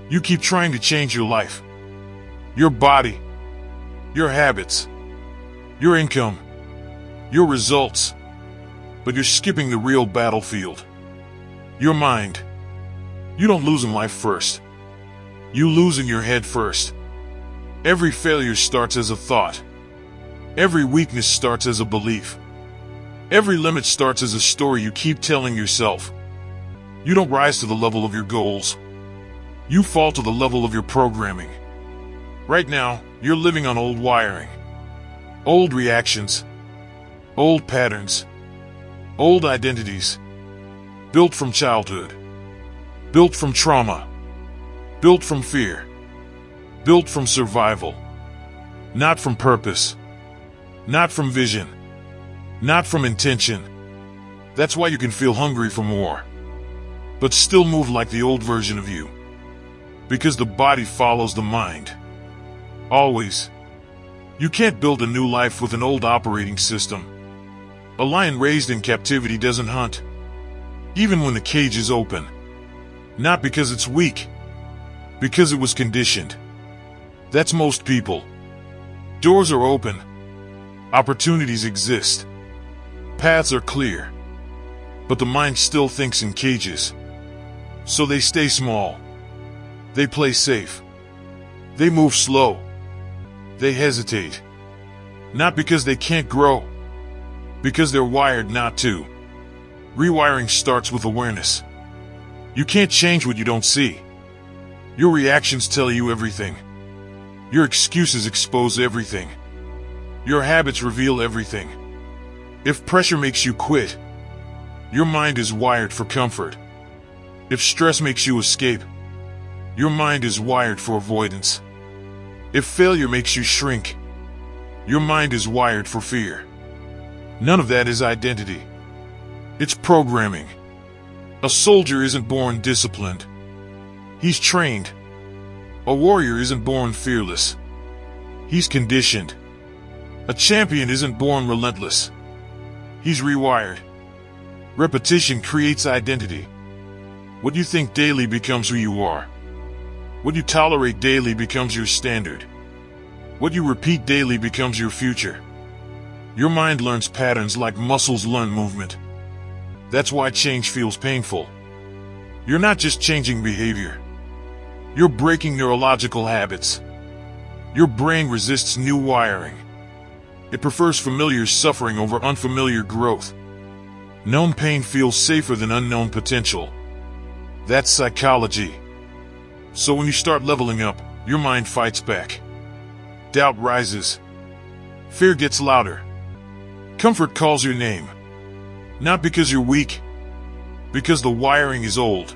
You keep trying to change your life, your body, your habits, your income, your results, but you're skipping the real battlefield. Your mind. You don't lose in life first. You lose in your head first. Every failure starts as a thought. Every weakness starts as a belief. Every limit starts as a story you keep telling yourself. You don't rise to the level of your goals. You fall to the level of your programming. Right now, you're living on old wiring. Old reactions. Old patterns. Old identities. Built from childhood. Built from trauma. Built from fear. Built from survival. Not from purpose. Not from vision. Not from intention. That's why you can feel hungry for more, but still move like the old version of you. Because the body follows the mind. Always. You can't build a new life with an old operating system. A lion raised in captivity doesn't hunt, even when the cage is open. Not because it's weak, because it was conditioned. That's most people. Doors are open. Opportunities exist. Paths are clear. But the mind still thinks in cages. So they stay small. They play safe. They move slow. They hesitate. Not because they can't grow, because they're wired not to. Rewiring starts with awareness. You can't change what you don't see. Your reactions tell you everything. Your excuses expose everything. Your habits reveal everything. If pressure makes you quit, your mind is wired for comfort. If stress makes you escape, your mind is wired for avoidance. If failure makes you shrink, your mind is wired for fear. None of that is identity. It's programming. A soldier isn't born disciplined. He's trained. A warrior isn't born fearless. He's conditioned. A champion isn't born relentless. He's rewired. Repetition creates identity. What you think daily becomes who you are. What you tolerate daily becomes your standard. What you repeat daily becomes your future. Your mind learns patterns like muscles learn movement. That's why change feels painful. You're not just changing behavior. You're breaking neurological habits. Your brain resists new wiring. It prefers familiar suffering over unfamiliar growth. Known pain feels safer than unknown potential. That's psychology. So when you start leveling up, your mind fights back. Doubt rises. Fear gets louder. Comfort calls your name. Not because you're weak, because the wiring is old.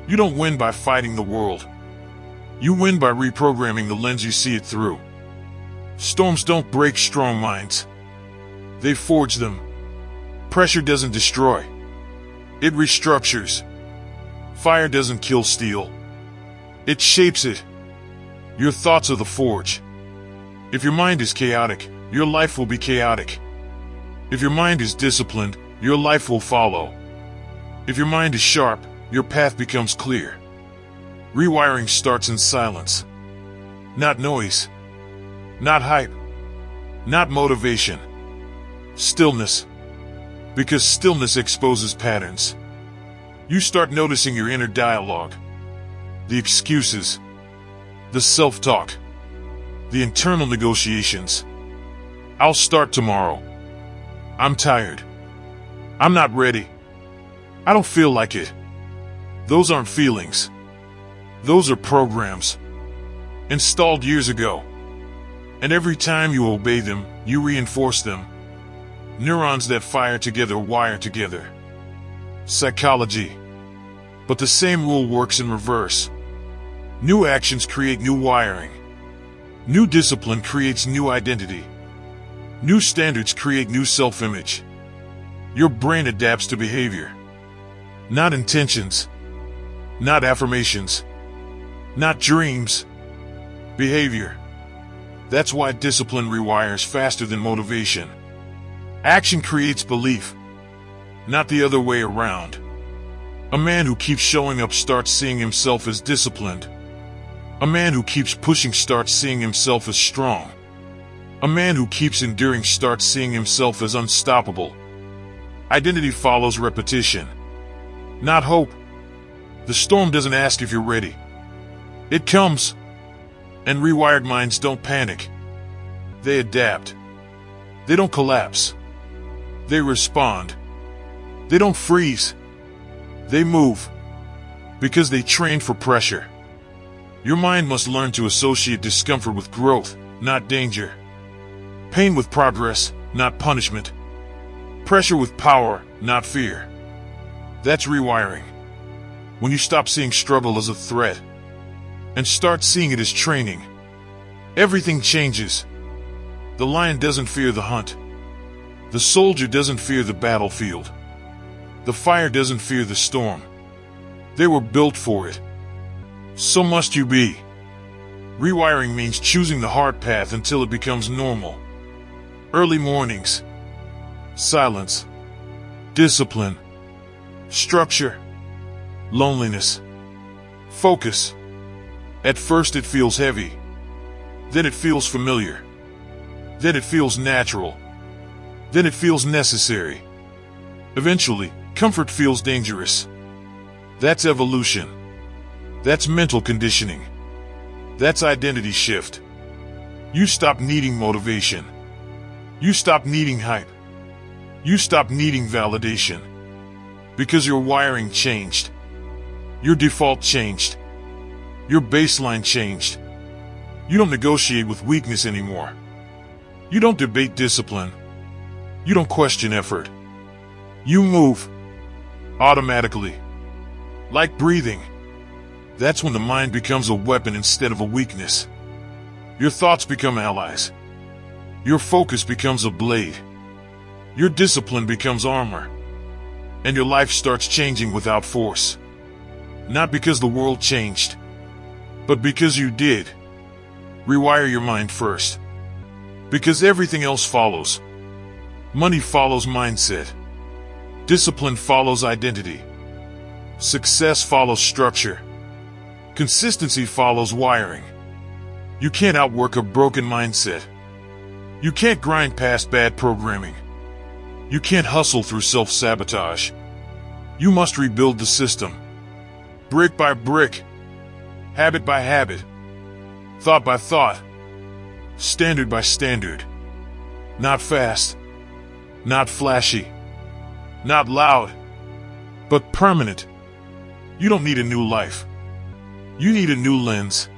You don't win by fighting the world. You win by reprogramming the lens you see it through. Storms don't break strong minds. They forge them. Pressure doesn't destroy. It restructures. Fire doesn't kill steel. It shapes it. Your thoughts are the forge. If your mind is chaotic, your life will be chaotic. If your mind is disciplined, your life will follow. If your mind is sharp, your path becomes clear. Rewiring starts in silence. Not noise. Not hype. Not motivation. Stillness. Because stillness exposes patterns. You start noticing your inner dialogue. The excuses. The self-talk. The internal negotiations. I'll start tomorrow. I'm tired. I'm not ready. I don't feel like it. Those aren't feelings. Those are programs. Installed years ago. And every time you obey them, you reinforce them. Neurons that fire together wire together. Psychology. But the same rule works in reverse. New actions create new wiring. New discipline creates new identity. New standards create new self-image. Your brain adapts to behavior. Not intentions. Not affirmations. Not dreams. Behavior. That's why discipline rewires faster than motivation. Action creates belief, not the other way around. A man who keeps showing up starts seeing himself as disciplined, A man who keeps pushing starts seeing himself as strong. A man who keeps enduring starts seeing himself as unstoppable. Identity follows repetition, not hope. The storm doesn't ask if you're ready. It comes. And rewired minds don't panic. They adapt. They don't collapse. They respond. They don't freeze. They move. Because they train for pressure. Your mind must learn to associate discomfort with growth, not danger. Pain with progress, not punishment. Pressure with power, not fear. That's rewiring. When you stop seeing struggle as a threat and start seeing it as training, everything changes. The lion doesn't fear the hunt. The soldier doesn't fear the battlefield. The fire doesn't fear the storm. They were built for it. So must you be. Rewiring means choosing the hard path until it becomes normal. Early mornings, silence, discipline, structure, loneliness, focus. At first it feels heavy. Then it feels familiar. Then it feels natural. Then it feels necessary. Eventually, comfort feels dangerous. That's evolution. That's mental conditioning. That's identity shift. You stop needing motivation. You stop needing hype. You stop needing validation. Because your wiring changed. Your default changed. Your baseline changed. You don't negotiate with weakness anymore. You don't debate discipline. You don't question effort. You move. Automatically. Like breathing. That's when the mind becomes a weapon instead of a weakness. Your thoughts become allies. Your focus becomes a blade. Your discipline becomes armor. And your life starts changing without force. Not because the world changed, but because you did. Rewire your mind first. Because everything else follows. Money follows mindset. Discipline follows identity. Success follows structure. Consistency follows wiring. You can't outwork a broken mindset. You can't grind past bad programming. You can't hustle through self-sabotage. You must rebuild the system. Brick by brick. Habit by habit. Thought by thought. Standard by standard. Not fast. Not flashy. Not loud. But permanent. You don't need a new life. You need a new lens.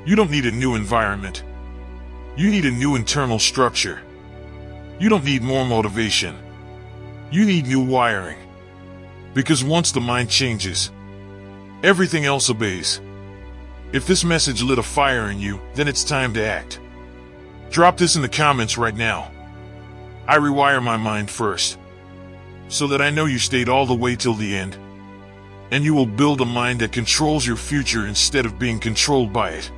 You don't need a new environment. You need a new internal structure. You don't need more motivation. You need new wiring. Because once the mind changes, everything else obeys. If this message lit a fire in you, then it's time to act. Drop this in the comments right now. I rewire my mind first, so that I know you stayed all the way till the end. And you will build a mind that controls your future instead of being controlled by it.